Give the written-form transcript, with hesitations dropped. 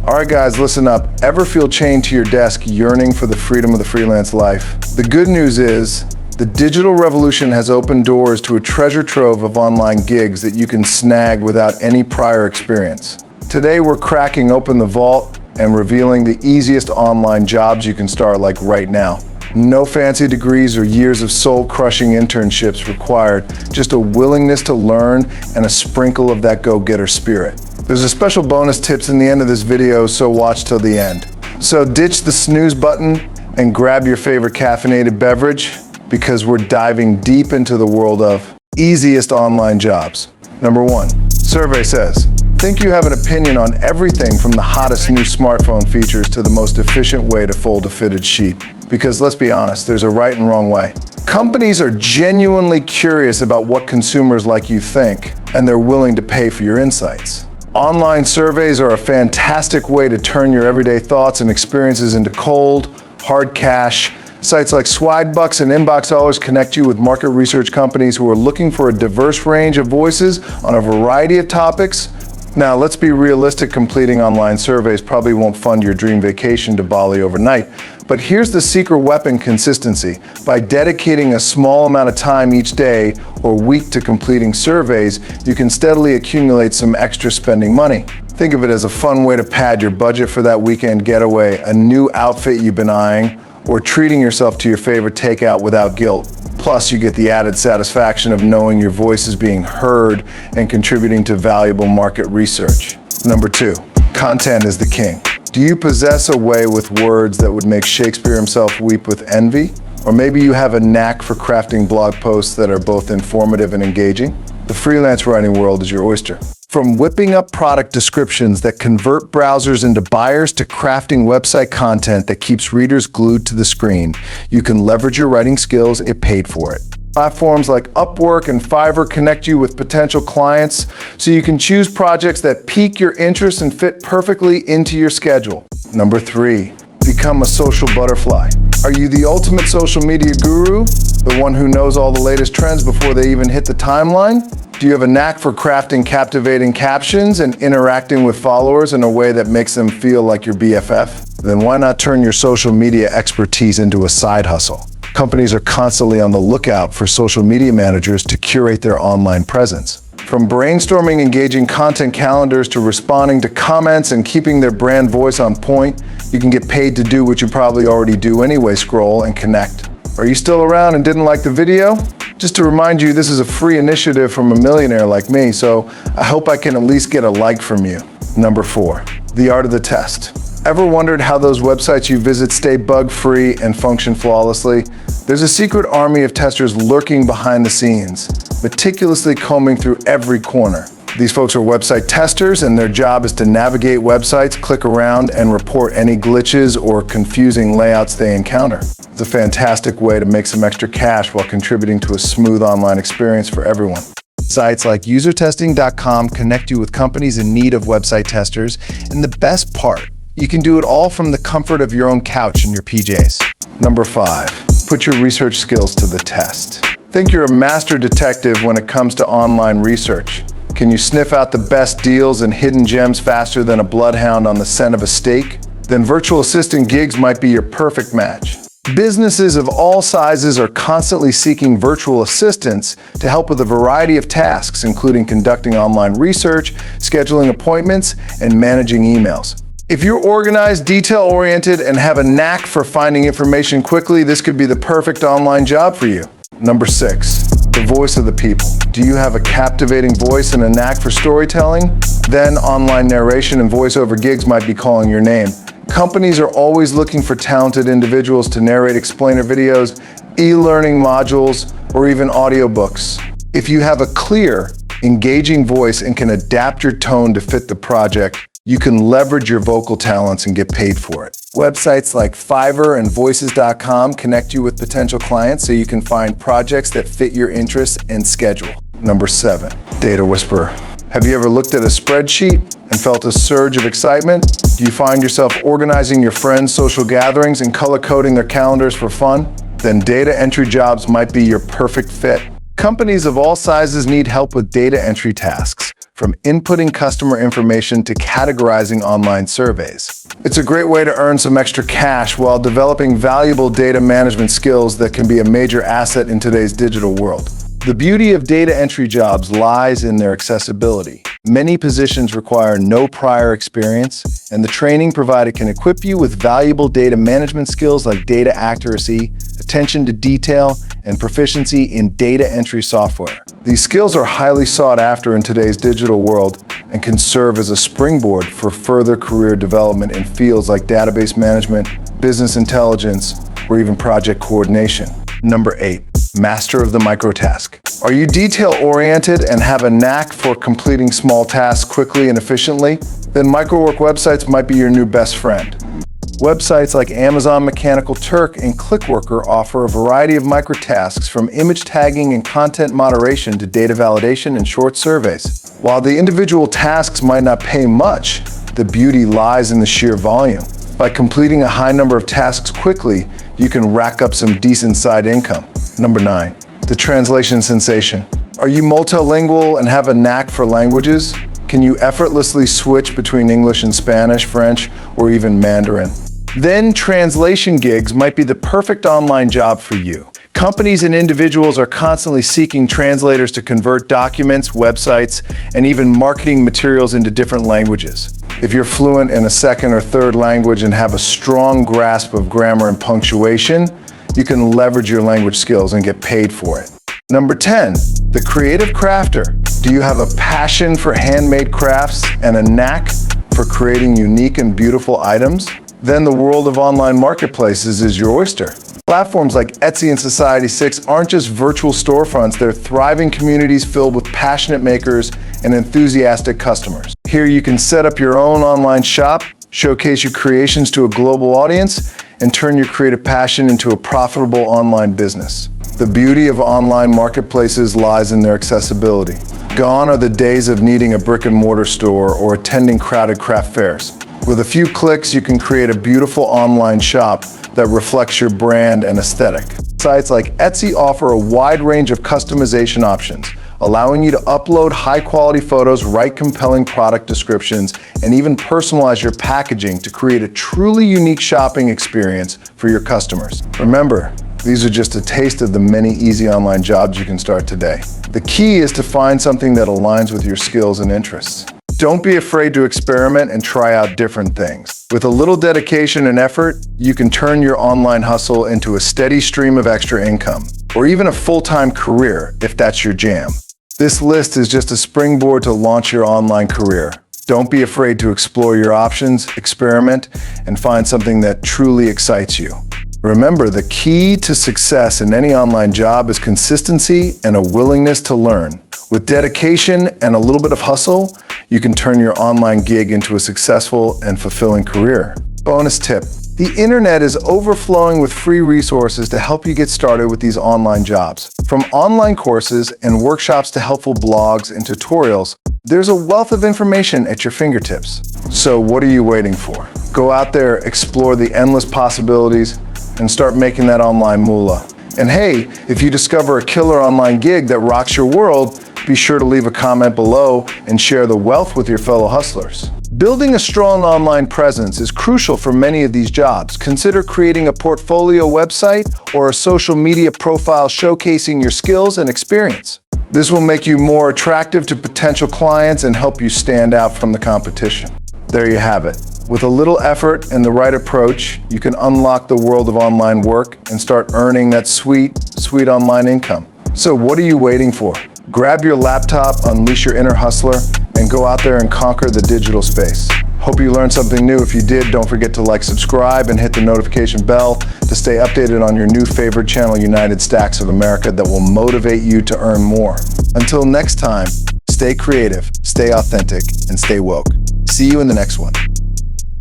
All right, guys, listen up. Ever feel chained to your desk, yearning for the freedom of the freelance life? The good news is, the digital revolution has opened doors to a treasure trove of online gigs that you can snag without any prior experience. Today, we're cracking open the vault and revealing the easiest online jobs you can start like right now. No fancy degrees or years of soul-crushing internships required, just a willingness to learn and a sprinkle of that go-getter spirit. There's a special bonus tips in the end of this video, so watch till the end. So ditch the snooze button and grab your favorite caffeinated beverage, because we're diving deep into the world of easiest online jobs. Number 1, survey says, think you have an opinion on everything from the hottest new smartphone features to the most efficient way to fold a fitted sheet. Because let's be honest, there's a right and wrong way. Companies are genuinely curious about what consumers like you think, and they're willing to pay for your insights. Online surveys are a fantastic way to turn your everyday thoughts and experiences into cold, hard cash. Sites like Swidebucks and Inbox Dollars connect you with market research companies who are looking for a diverse range of voices on a variety of topics. Now, let's be realistic, completing online surveys probably won't fund your dream vacation to Bali overnight. But here's the secret weapon: consistency. By dedicating a small amount of time each day or week to completing surveys, you can steadily accumulate some extra spending money. Think of it as a fun way to pad your budget for that weekend getaway, a new outfit you've been eyeing, or treating yourself to your favorite takeout without guilt. Plus, you get the added satisfaction of knowing your voice is being heard and contributing to valuable market research. Number 2, content is the king. Do you possess a way with words that would make Shakespeare himself weep with envy? Or maybe you have a knack for crafting blog posts that are both informative and engaging? The freelance writing world is your oyster. From whipping up product descriptions that convert browsers into buyers to crafting website content that keeps readers glued to the screen, you can leverage your writing skills and get paid for it. Platforms like Upwork and Fiverr connect you with potential clients, so you can choose projects that pique your interest and fit perfectly into your schedule. Number 3, become a social butterfly. Are you the ultimate social media guru? The one who knows all the latest trends before they even hit the timeline? Do you have a knack for crafting captivating captions and interacting with followers in a way that makes them feel like your BFF? Then why not turn your social media expertise into a side hustle? Companies are constantly on the lookout for social media managers to curate their online presence. From brainstorming engaging content calendars to responding to comments and keeping their brand voice on point, you can get paid to do what you probably already do anyway: scroll and connect. Are you still around and didn't like the video? Just to remind you, this is a free initiative from a millionaire like me, so I hope I can at least get a like from you. Number 4, the art of the test. Ever wondered how those websites you visit stay bug-free and function flawlessly? There's a secret army of testers lurking behind the scenes, meticulously combing through every corner. These folks are website testers, and their job is to navigate websites, click around, and report any glitches or confusing layouts they encounter. It's a fantastic way to make some extra cash while contributing to a smooth online experience for everyone. Sites like usertesting.com connect you with companies in need of website testers, and the best part, you can do it all from the comfort of your own couch and your PJs. Number 5, put your research skills to the test. Think you're a master detective when it comes to online research. Can you sniff out the best deals and hidden gems faster than a bloodhound on the scent of a steak? Then virtual assistant gigs might be your perfect match. Businesses of all sizes are constantly seeking virtual assistants to help with a variety of tasks, including conducting online research, scheduling appointments, and managing emails. If you're organized, detail-oriented, and have a knack for finding information quickly, this could be the perfect online job for you. Number 6, the voice of the people. Do you have a captivating voice and a knack for storytelling? Then online narration and voiceover gigs might be calling your name. Companies are always looking for talented individuals to narrate explainer videos, e-learning modules, or even audiobooks. If you have a clear, engaging voice and can adapt your tone to fit the project, you can leverage your vocal talents and get paid for it. Websites like Fiverr and Voices.com connect you with potential clients so you can find projects that fit your interests and schedule. Number 7, data whisperer. Have you ever looked at a spreadsheet and felt a surge of excitement? Do you find yourself organizing your friends' social gatherings and color-coding their calendars for fun? Then data entry jobs might be your perfect fit. Companies of all sizes need help with data entry tasks. from inputting customer information to categorizing online surveys. It's a great way to earn some extra cash while developing valuable data management skills that can be a major asset in today's digital world. The beauty of data entry jobs lies in their accessibility. Many positions require no prior experience, and the training provided can equip you with valuable data management skills like data accuracy, attention to detail, and proficiency in data entry software. These skills are highly sought after in today's digital world and can serve as a springboard for further career development in fields like database management, business intelligence, or even project coordination. Number 8. Master of the microtask. Are you detail-oriented and have a knack for completing small tasks quickly and efficiently? Then microwork websites might be your new best friend. Websites like Amazon Mechanical Turk and Clickworker offer a variety of microtasks from image tagging and content moderation to data validation and short surveys. While the individual tasks might not pay much, the beauty lies in the sheer volume. By completing a high number of tasks quickly, you can rack up some decent side income. Number 9, the translation sensation. Are you multilingual and have a knack for languages? Can you effortlessly switch between English and Spanish, French, or even Mandarin? Then translation gigs might be the perfect online job for you. Companies and individuals are constantly seeking translators to convert documents, websites, and even marketing materials into different languages. If you're fluent in a second or third language and have a strong grasp of grammar and punctuation, you can leverage your language skills and get paid for it. Number 10, the creative crafter. Do you have a passion for handmade crafts and a knack for creating unique and beautiful items? Then the world of online marketplaces is your oyster. Platforms like Etsy and Society6 aren't just virtual storefronts, they're thriving communities filled with passionate makers and enthusiastic customers. Here you can set up your own online shop, showcase your creations to a global audience, and turn your creative passion into a profitable online business. The beauty of online marketplaces lies in their accessibility. Gone are the days of needing a brick-and-mortar store or attending crowded craft fairs. With a few clicks, you can create a beautiful online shop that reflects your brand and aesthetic. Sites like Etsy offer a wide range of customization options, allowing you to upload high-quality photos, write compelling product descriptions, and even personalize your packaging to create a truly unique shopping experience for your customers. Remember, these are just a taste of the many easy online jobs you can start today. The key is to find something that aligns with your skills and interests. Don't be afraid to experiment and try out different things. With a little dedication and effort, you can turn your online hustle into a steady stream of extra income, or even a full-time career if that's your jam. This list is just a springboard to launch your online career. Don't be afraid to explore your options, experiment, and find something that truly excites you. Remember, the key to success in any online job is consistency and a willingness to learn. With dedication and a little bit of hustle, you can turn your online gig into a successful and fulfilling career. Bonus tip: the internet is overflowing with free resources to help you get started with these online jobs. From online courses and workshops to helpful blogs and tutorials, there's a wealth of information at your fingertips. So what are you waiting for? Go out there, explore the endless possibilities, and start making that online moolah. And hey, if you discover a killer online gig that rocks your world, be sure to leave a comment below and share the wealth with your fellow hustlers. Building a strong online presence is crucial for many of these jobs. Consider creating a portfolio website or a social media profile showcasing your skills and experience. This will make you more attractive to potential clients and help you stand out from the competition. There you have it. With a little effort and the right approach, you can unlock the world of online work and start earning that sweet online income. So what are you waiting for? Grab your laptop, unleash your inner hustler, and go out there and conquer the digital space. Hope you learned something new. If you did, don't forget to like, subscribe, and hit the notification bell to stay updated on your new favorite channel, United Stacks of America, that will motivate you to earn more. Until next time, stay creative, stay authentic, and stay woke. See you in the next one.